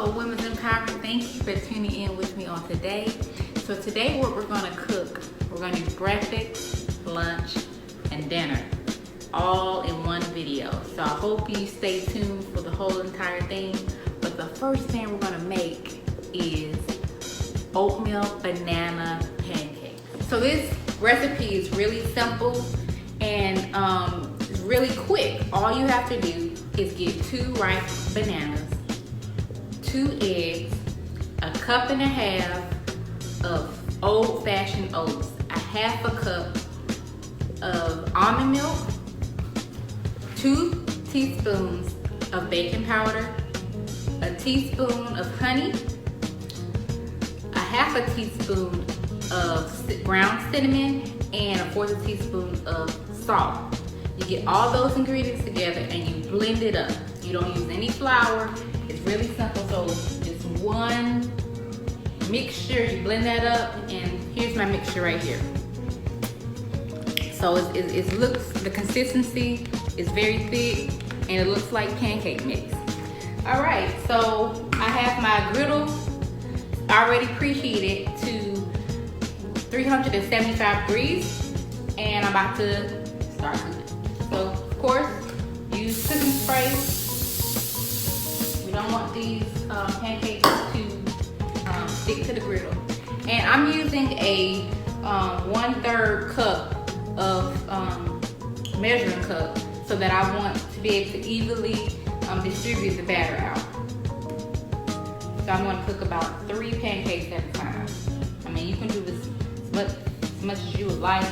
Hello Women's Empowerment, thank you for tuning in with me on today. So today what we're gonna cook, we're gonna do breakfast, lunch, and dinner, all in one video. So I hope you stay tuned for the whole entire thing. But the first thing we're gonna make is oatmeal banana pancakes. So this recipe is really simple and it's really quick. All you have to do is get 2 ripe bananas, 2 eggs, a cup and a half of old-fashioned oats, a half a cup of almond milk, 2 teaspoons of baking powder, a teaspoon of honey, a half a teaspoon of ground cinnamon, and a 1/4 teaspoon of salt. You get all those ingredients together and you blend it up. You don't use any flour. It's really simple. So it's one mixture. You blend that up, and here's my mixture right here. So it looks, the consistency is very thick and it looks like pancake mix. All right, so I have my griddle already preheated to 375 degrees, and I'm about to start cooking. So of course, use cooking spray. We don't want these pancakes to stick to the griddle. And I'm using a 1/3 cup of measuring cup so that I want to be able to evenly distribute the batter out. So I'm going to cook about 3 pancakes at a time. I mean, you can do this as much as you would like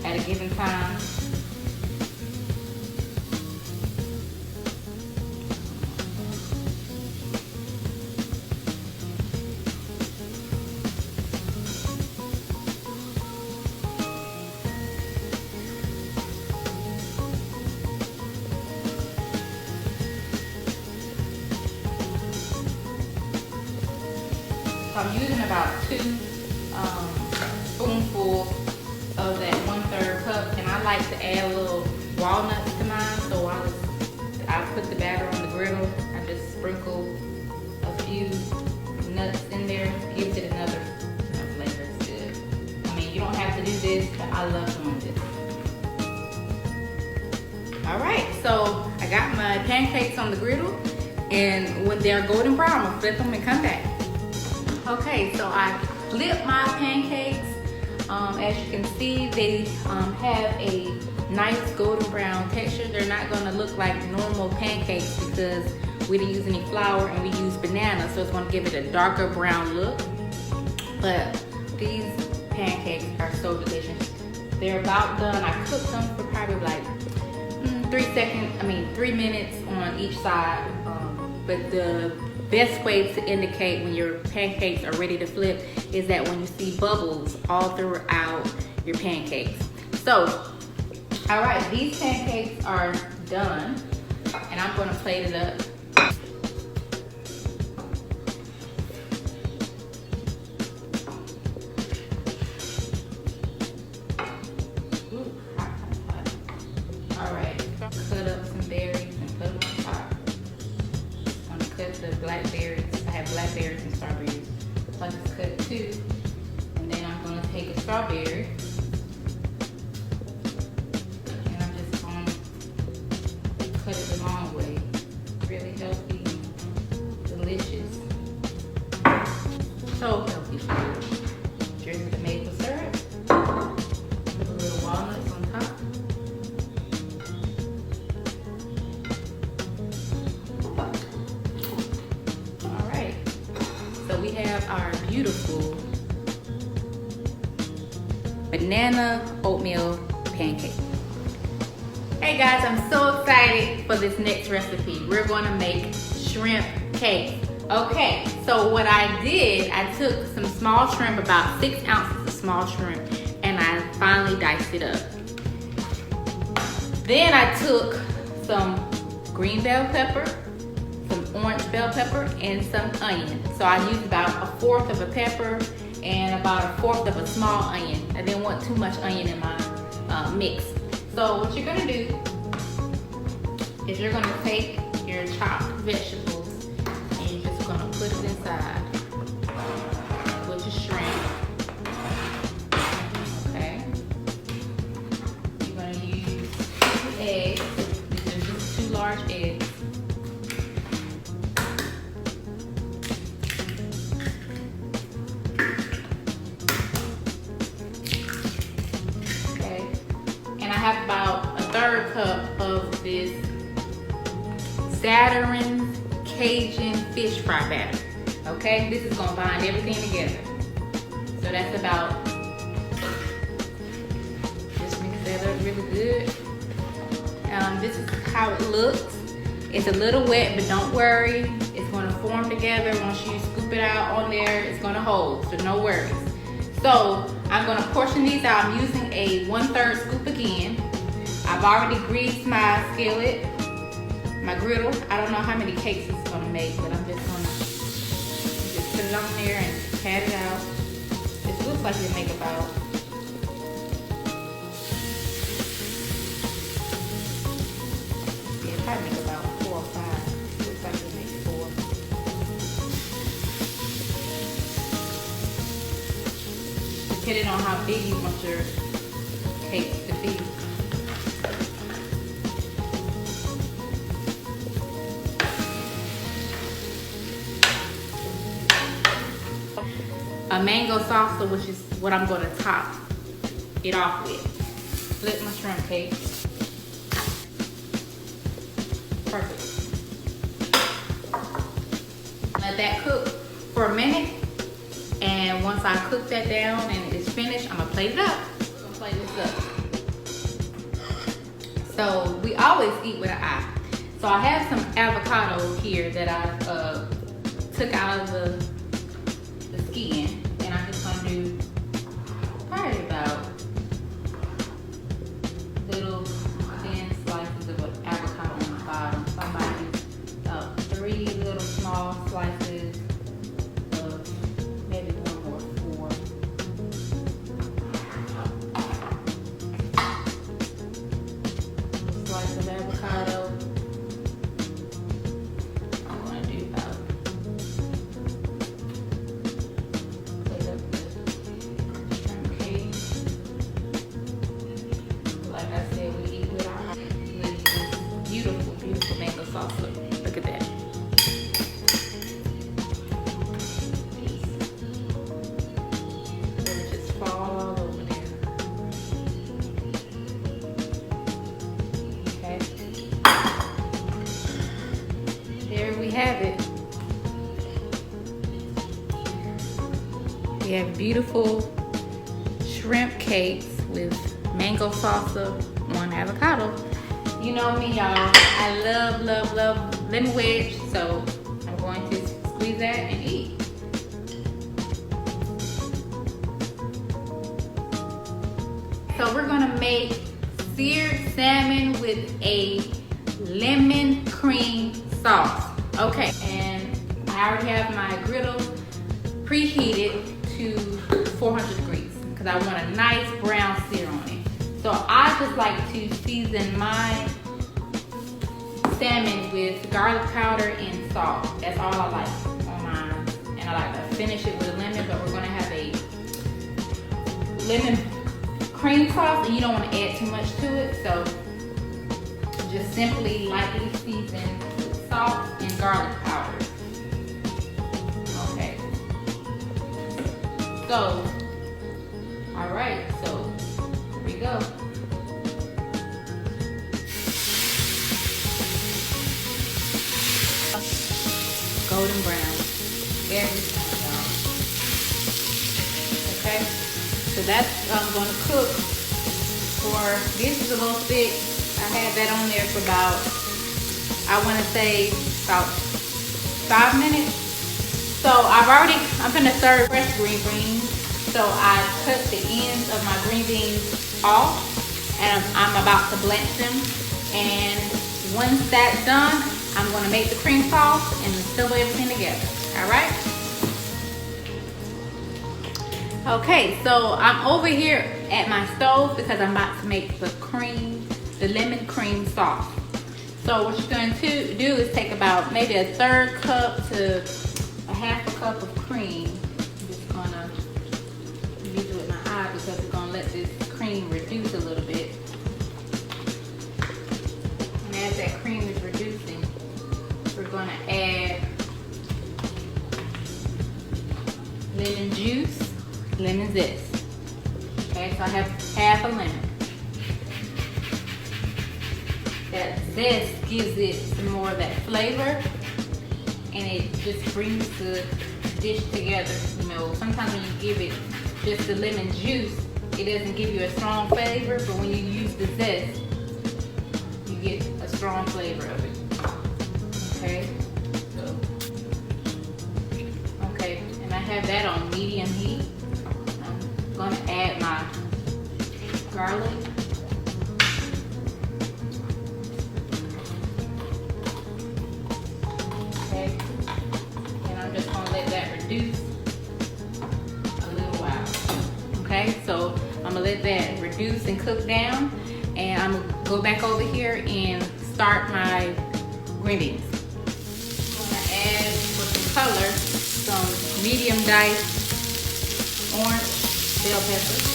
at a given time. So I'm using about 2 spoonfuls of that 1/3 cup, and I like to add a little walnuts to mine. So while I put the batter on the griddle, I just sprinkle a few nuts in there, gives it another flavor. It's good. I mean, you don't have to do this, but I love doing this. All right, so I got my pancakes on the griddle, and when they're golden brown, I'll flip them and come back. Okay, so I flipped my pancakes. As you can see, they have a nice golden brown texture. They're not gonna look like normal pancakes because we didn't use any flour and we used banana, so it's gonna give it a darker brown look. But these pancakes are so delicious. They're about done. I cooked them for probably like 3 minutes on each side. But the best way to indicate when your pancakes are ready to flip is that when you see bubbles all throughout your pancakes. So, all right, these pancakes are done, and I'm gonna plate it up. Ooh, hot. All right, cut up some berries and put them on top. I'm gonna cut the blackberries. I have blackberries and strawberries. So I just cut 2. And then I'm gonna take a strawberry. And I'm just gonna cut it the long way. Really healthy, delicious. So healthy food. Drink the maple syrup. Put a little walnuts on top. So we have our beautiful banana oatmeal pancake. Hey guys, I'm so excited for this next recipe. We're gonna make shrimp cake. Okay, so what I did, I took some small shrimp, about 6 ounces of small shrimp, and I finely diced it up. Then I took some green bell pepper, orange bell pepper, and some onion. So I used about 1/4 of a pepper and about 1/4 of a small onion. I didn't want too much onion in my mix. So what you're gonna do is you're gonna take your chopped vegetables and you're just gonna Zatarain's Cajun fish fry batter. Okay, this is gonna bind everything together. So that's about, just mix that up really good. This is how it looks. It's a little wet, but don't worry. It's gonna form together. Once you scoop it out on there, it's gonna hold, so no worries. So I'm gonna portion these out. I'm using a 1/3 scoop again. I've already greased my skillet, my griddle. I don't know how many cakes it's gonna make, but I'm just gonna put it on there and pat it out. It looks like it make about, yeah, probably make about 4 or 5. Looks like it makes 4. Depending on how big you want your cakes to be. A mango salsa, which is what I'm going to top it off with. Flip my shrimp cake. Perfect. Let that cook for a minute. And once I cook that down and it's finished, I'm going to plate it up. I'm going to plate this up. So we always eat with an eye. So I have some avocado here that I took out of the skin, and I'm just gonna do probably about little thin slices of avocado on the bottom. So I'm about to do 3 little small slices of maybe 1 or 4. Slice of avocado. I'm gonna do about, like I said, we eat with our beautiful, beautiful mango salsa. Look at that. It'll just fall all over there. Okay. There we have it. We have beautiful shrimp cakes with mango salsa on avocado. You know me, y'all. I love, love, love lemon wedge, so I'm going to squeeze that and eat. So we're gonna make seared salmon with a lemon cream sauce. Okay, and I already have my griddle preheated to 400 degrees because I want a nice brown sear on it. So I just like to season my salmon with garlic powder and salt. That's all I like on mine. And I like to finish it with a lemon, but we're gonna have a lemon cream sauce and you don't want to add too much to it. So just simply lightly season with salt and garlic powder. Okay. So, all right, so here we go. Golden brown, every time, y'all. Okay, so that's going to cook for, this is a little thick. I had that on there for about, I want to say about 5 minutes. So I'm gonna serve fresh green beans. So I cut the ends of my green beans off and I'm about to blanch them. And once that's done, I'm gonna make the cream sauce and assemble everything together, all right? Okay, so I'm over here at my stove because I'm about to make the lemon cream sauce. So what you're going to do is take about maybe a 1/3 cup to a 1/2 cup of cream. I'm just gonna use it with my eye because it's gonna let this cream reduce a little bit. And as that cream is reducing, we're gonna add lemon juice, lemon zest. Okay, so I have 1/2 a lemon. That's zest gives it some more of that flavor, and it just brings the dish together. You know, sometimes when you give it just the lemon juice, it doesn't give you a strong flavor, but when you use the zest, you get a strong flavor of it. Okay, okay, and I have that on medium heat. I'm gonna add my garlic. Okay, and I'm just gonna let that reduce a little while. Okay, so I'm gonna let that reduce and cook down, and I'm gonna go back over here and start my green beans. I'm gonna add, for some color, some medium diced orange bell peppers.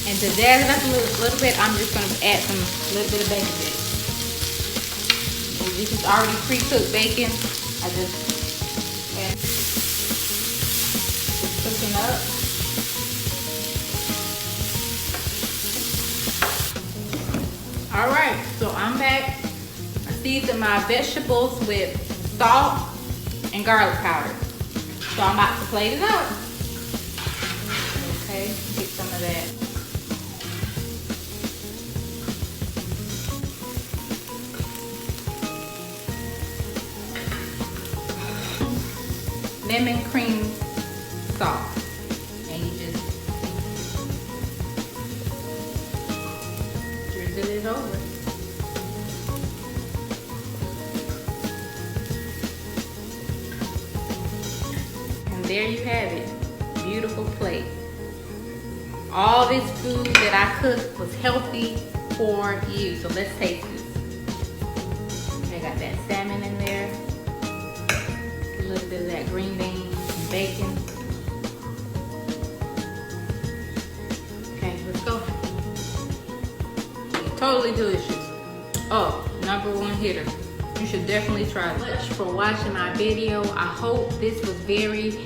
And to jazz it up a little bit, I'm just gonna add some little bit of bacon bits. And this is already pre-cooked bacon. I just add, it's cooking up. All right, so I'm back. I seasoned my vegetables with salt and garlic powder. So I'm about to plate it up. Okay, get some of that. Lemon cream sauce, and you just drizzle it over. And there you have it, beautiful plate. All this food that I cooked was healthy for you, so let's taste this. I got that salmon in there. A little bit of that green beans and bacon. Okay, let's go. Totally delicious. Oh, #1 hitter. You should definitely try it. Thanks for watching my video. I hope this was very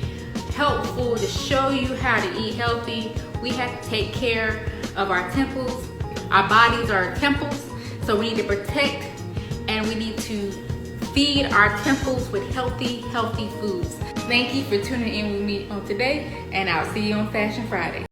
helpful to show you how to eat healthy. We have to take care of our temples. Our bodies are temples, so we need to protect and we need to feed our temples with healthy foods. Thank you for tuning in with me on today, and I'll see you on Fashion Friday.